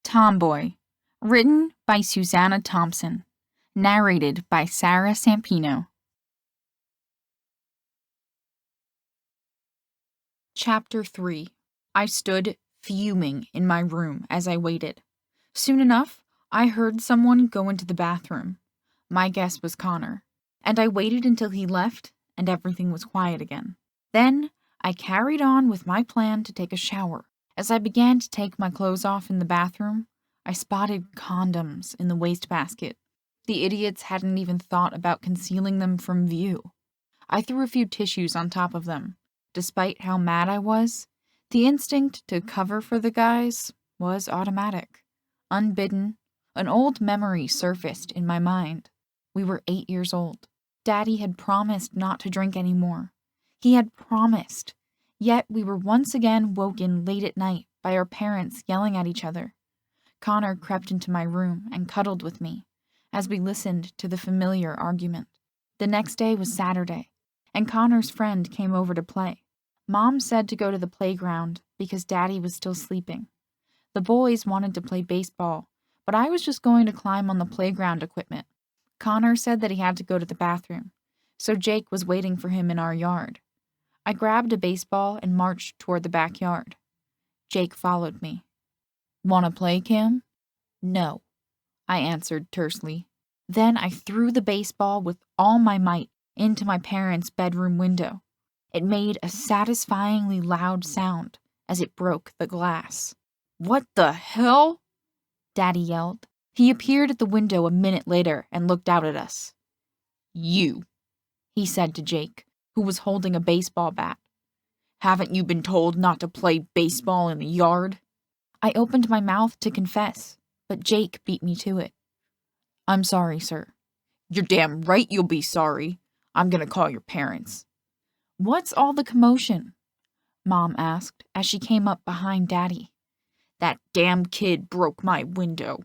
Tomboy, written by Susanna Thompson, narrated by Sarah Sampino. Chapter 3. I stood fuming in my room as I waited. Soon enough, I heard someone go into the bathroom. My guess was Connor, and I waited until he left and everything was quiet again. Then, I carried on with my plan to take a shower. As I began to take my clothes off in the bathroom, I spotted condoms in the wastebasket. The idiots hadn't even thought about concealing them from view. I threw a few tissues on top of them. Despite how mad I was, the instinct to cover for the guys was automatic. Unbidden, an old memory surfaced in my mind. We were 8 years old. Daddy had promised not to drink anymore. He had promised. Yet we were once again woken late at night by our parents yelling at each other. Connor crept into my room and cuddled with me as we listened to the familiar argument. The next day was Saturday, and Connor's friend came over to play. Mom said to go to the playground because Daddy was still sleeping. The boys wanted to play baseball, but I was just going to climb on the playground equipment. Connor said that he had to go to the bathroom, so Jake was waiting for him in our yard. I grabbed a baseball and marched toward the backyard. Jake followed me. "Want to play, Cam?" "No," I answered tersely. Then I threw the baseball with all my might into my parents' bedroom window. It made a satisfyingly loud sound as it broke the glass. "What the hell?" Daddy yelled. He appeared at the window a minute later and looked out at us. "You," he said to Jake, who was holding a baseball bat. "Haven't you been told not to play baseball in the yard?" I opened my mouth to confess, but Jake beat me to it. "I'm sorry, sir." "You're damn right you'll be sorry. I'm gonna call your parents." "What's all the commotion?" Mom asked as she came up behind Daddy. "That damn kid broke my window,"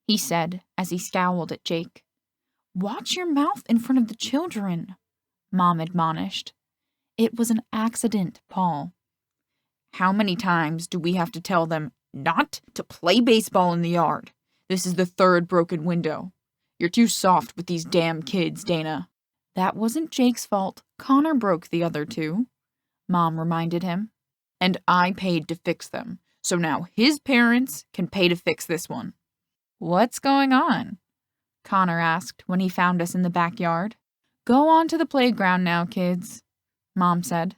he said as he scowled at Jake. "Watch your mouth in front of the children," Mom admonished. "It was an accident, Paul." "How many times do we have to tell them not to play baseball in the yard? This is the third broken window. You're too soft with these damn kids, Dana." "That wasn't Jake's fault. Connor broke the other two," Mom reminded him. "And I paid to fix them, so now his parents can pay to fix this one." "What's going on?" Connor asked when he found us in the backyard. "Go on to the playground now, kids," Mom said.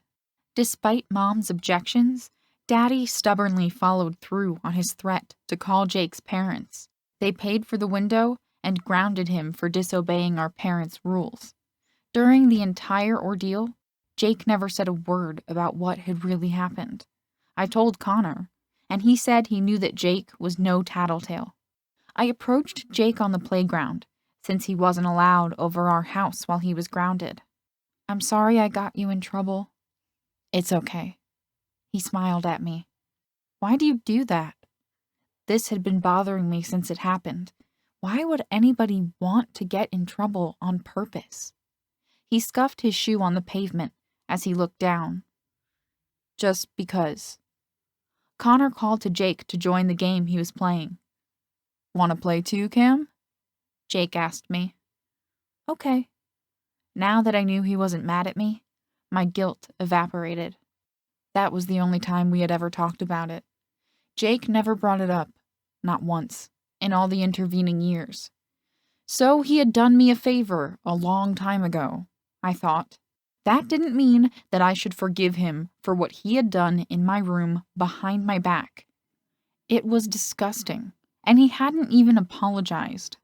Despite Mom's objections, Daddy stubbornly followed through on his threat to call Jake's parents. They paid for the window and grounded him for disobeying our parents' rules. During the entire ordeal, Jake never said a word about what had really happened. I told Connor, and he said he knew that Jake was no tattletale. I approached Jake on the playground, since he wasn't allowed over our house while he was grounded. "I'm sorry I got you in trouble." "It's okay." He smiled at me. "Why do you do that?" This had been bothering me since it happened. Why would anybody want to get in trouble on purpose? He scuffed his shoe on the pavement as he looked down. "Just because." Connor called to Jake to join the game he was playing. "Want to play too, Cam?" Jake asked me. "Okay." Now that I knew he wasn't mad at me, my guilt evaporated. That was the only time we had ever talked about it. Jake never brought it up, not once, in all the intervening years. So he had done me a favor a long time ago, I thought. That didn't mean that I should forgive him for what he had done in my room behind my back. It was disgusting, and he hadn't even apologized.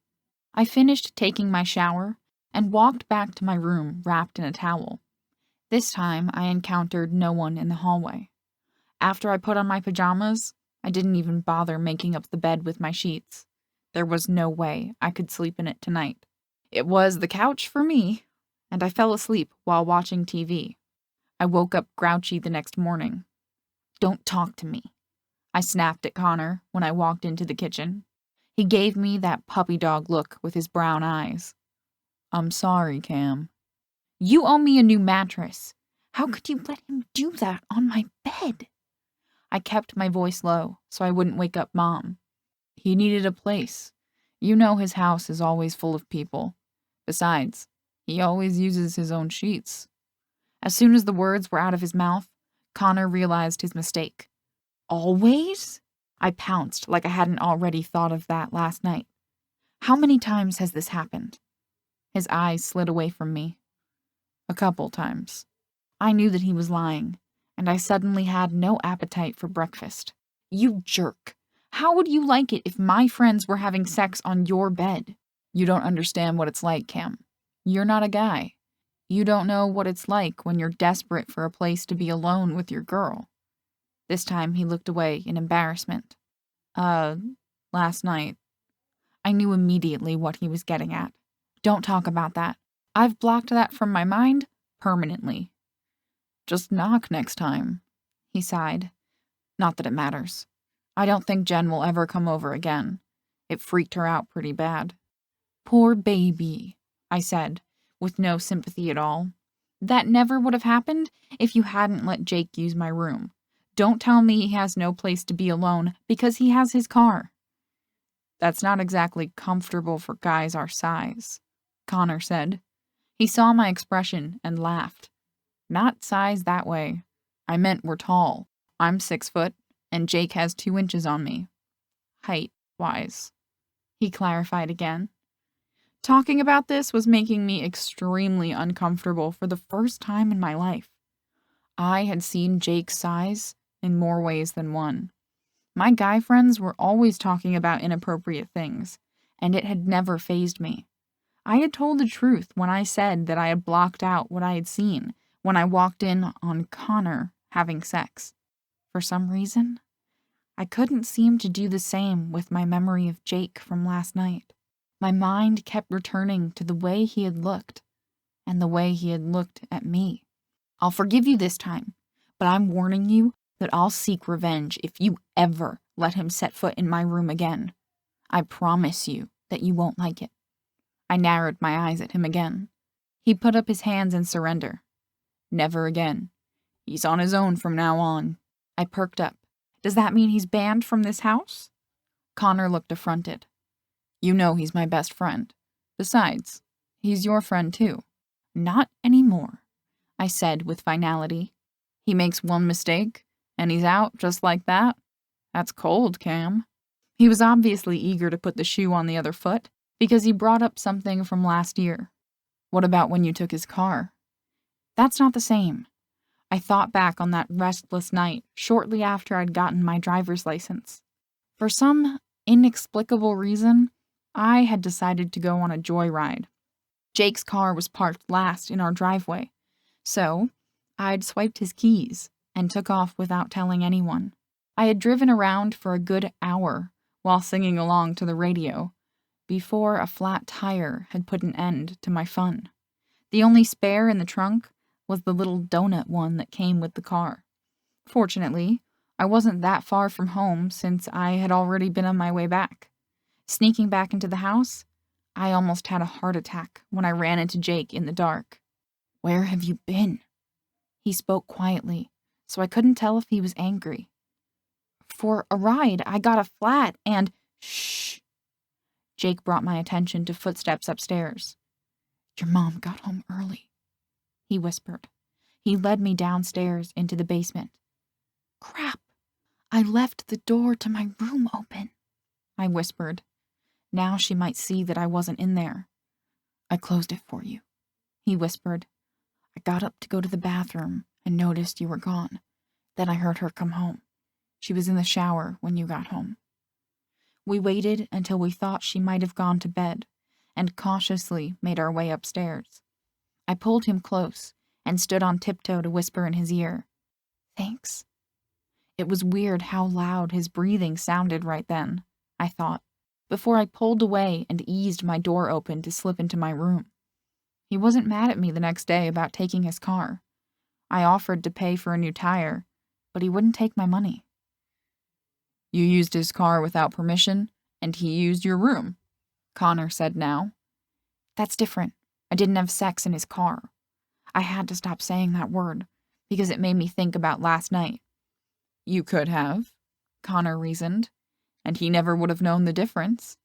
I finished taking my shower and walked back to my room wrapped in a towel. This time I encountered no one in the hallway. After I put on my pajamas, I didn't even bother making up the bed with my sheets. There was no way I could sleep in it tonight. It was the couch for me, and I fell asleep while watching TV. I woke up grouchy the next morning. "Don't talk to me," I snapped at Connor when I walked into the kitchen. He gave me that puppy dog look with his brown eyes. "I'm sorry, Cam." "You owe me a new mattress. How could you let him do that on my bed?" I kept my voice low so I wouldn't wake up Mom. He needed a place. You know his house is always full of people. Besides, he always uses his own sheets." As soon as the words were out of his mouth, Connor realized his mistake. "Always?" I pounced like I hadn't already thought of that last night. "How many times has this happened?" His eyes slid away from me. "A couple times." I knew that he was lying, and I suddenly had no appetite for breakfast. "You jerk. How would you like it if my friends were having sex on your bed?" "You don't understand what it's like, Cam. You're not a guy. You don't know what it's like when you're desperate for a place to be alone with your girl." This time he looked away in embarrassment. Last night." I knew immediately what he was getting at. "Don't talk about that. I've blocked that from my mind permanently." "Just knock next time," he sighed. "Not that it matters. I don't think Jen will ever come over again. It freaked her out pretty bad." "Poor baby," I said, with no sympathy at all. "That never would have happened if you hadn't let Jake use my room. Don't tell me he has no place to be alone because he has his car." "That's not exactly comfortable for guys our size," Connor said. He saw my expression and laughed. "Not size that way. I meant we're tall. I'm 6 foot, and Jake has 2 inches on me. Height-wise," he clarified again. Talking about this was making me extremely uncomfortable for the first time in my life. I had seen Jake's size in more ways than one. My guy friends were always talking about inappropriate things, and it had never fazed me. I had told the truth when I said that I had blocked out what I had seen when I walked in on Connor having sex. For some reason, I couldn't seem to do the same with my memory of Jake from last night. My mind kept returning to the way he had looked, and the way he had looked at me. "I'll forgive you this time, but I'm warning you that I'll seek revenge if you ever let him set foot in my room again. I promise you that you won't like it." I narrowed my eyes at him again. He put up his hands in surrender. "Never again. He's on his own from now on." I perked up. "Does that mean he's banned from this house?" Connor looked affronted. "You know he's my best friend. Besides, he's your friend too." "Not anymore," I said with finality. "He makes one mistake, and he's out just like that? That's cold, Cam." He was obviously eager to put the shoe on the other foot, because he brought up something from last year. "What about when you took his car?" "That's not the same." I thought back on that restless night shortly after I'd gotten my driver's license. For some inexplicable reason, I had decided to go on a joyride. Jake's car was parked last in our driveway, so I'd swiped his keys and took off without telling anyone. I had driven around for a good hour while singing along to the radio before a flat tire had put an end to my fun. The only spare in the trunk was the little donut one that came with the car. Fortunately, I wasn't that far from home since I had already been on my way back. Sneaking back into the house, I almost had a heart attack when I ran into Jake in the dark. "Where have you been?" He spoke quietly, so I couldn't tell if he was angry. "For a ride, I got a flat and—" "Shh." Jake brought my attention to footsteps upstairs. "Your mom got home early," he whispered. He led me downstairs into the basement. "Crap, I left the door to my room open," I whispered. Now she might see that I wasn't in there. "I closed it for you," he whispered. "I got up to go to the bathroom and noticed you were gone. Then I heard her come home. She was in the shower when you got home." We waited until we thought she might have gone to bed and cautiously made our way upstairs. I pulled him close and stood on tiptoe to whisper in his ear, "Thanks." It was weird how loud his breathing sounded right then, I thought, before I pulled away and eased my door open to slip into my room. He wasn't mad at me the next day about taking his car. I offered to pay for a new tire, but he wouldn't take my money. "You used his car without permission, and he used your room," Connor said now. "That's different. I didn't have sex in his car." I had to stop saying that word, because it made me think about last night. "You could have," Connor reasoned. and he never would have known the difference.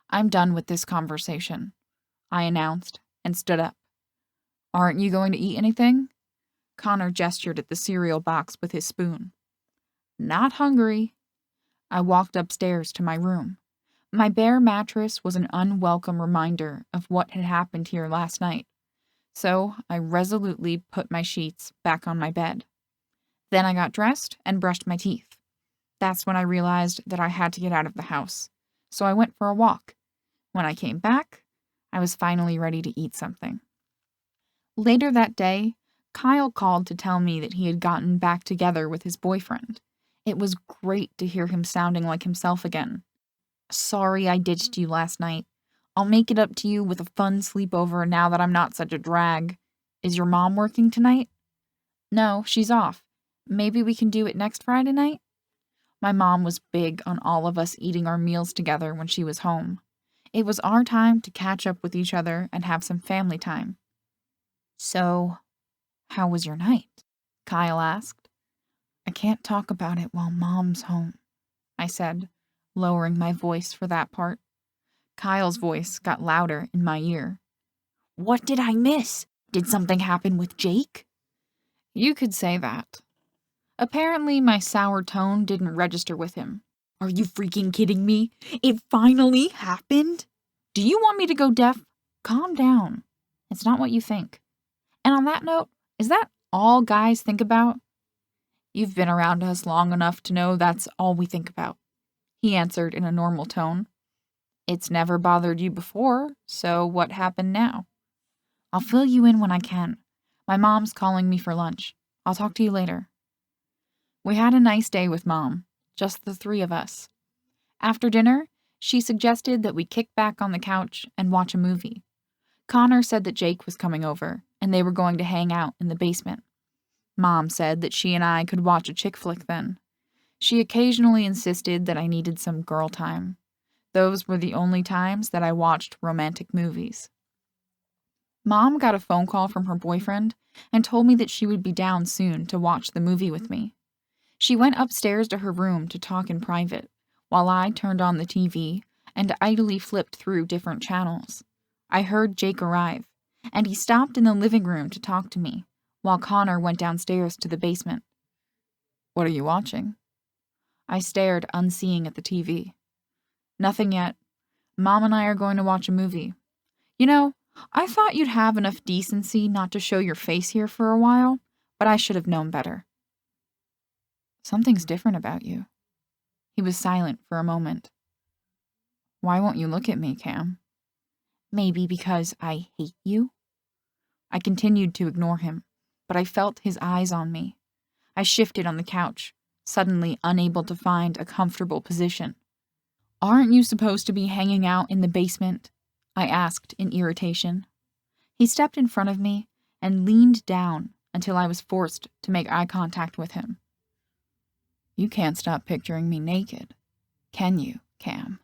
I'm done with this conversation, I announced, and stood up. Aren't you going to eat anything? Connor gestured at the cereal box with his spoon. Not hungry. I walked upstairs to my room. My bare mattress was an unwelcome reminder of what had happened here last night, so I resolutely put my sheets back on my bed. Then I got dressed and brushed my teeth. That's when I realized that I had to get out of the house, so I went for a walk. When I came back, I was finally ready to eat something. Later that day, Kyle called to tell me that he had gotten back together with his boyfriend. It was great to hear him sounding like himself again. Sorry I ditched you last night. I'll make it up to you with a fun sleepover now that I'm not such a drag. Is your mom working tonight? No, she's off. Maybe we can do it next Friday night? My mom was big on all of us eating our meals together when she was home. It was our time to catch up with each other and have some family time. So, how was your night? Kyle asked. I can't talk about it while Mom's home, I said, lowering my voice for that part. Kyle's voice got louder in my ear. What did I miss? Did something happen with Jake? You could say that. Apparently, my sour tone didn't register with him. Are you freaking kidding me? It finally happened? Do you want me to go deaf? Calm down. It's not what you think. And on that note, is that all guys think about? You've been around us long enough to know that's all we think about, he answered in a normal tone. It's never bothered you before, so what happened now? I'll fill you in when I can. My mom's calling me for lunch. I'll talk to you later. We had a nice day with Mom, just the three of us. After dinner, she suggested that we kick back on the couch and watch a movie. Connor said that Jake was coming over, and they were going to hang out in the basement. Mom said that she and I could watch a chick flick then. She occasionally insisted that I needed some girl time. Those were the only times that I watched romantic movies. Mom got a phone call from her boyfriend and told me that she would be down soon to watch the movie with me. She went upstairs to her room to talk in private, while I turned on the TV and idly flipped through different channels. I heard Jake arrive, and he stopped in the living room to talk to me, while Connor went downstairs to the basement. What are you watching? I stared unseeing at the TV. Nothing yet. Mom and I are going to watch a movie. You know, I thought you'd have enough decency not to show your face here for a while, but I should have known better. Something's different about you. He was silent for a moment. Why won't you look at me, Cam? Maybe because I hate you? I continued to ignore him, but I felt his eyes on me. I shifted on the couch, suddenly unable to find a comfortable position. Aren't you supposed to be hanging out in the basement? I asked in irritation. He stepped in front of me and leaned down until I was forced to make eye contact with him. You can't stop picturing me naked, can you, Cam?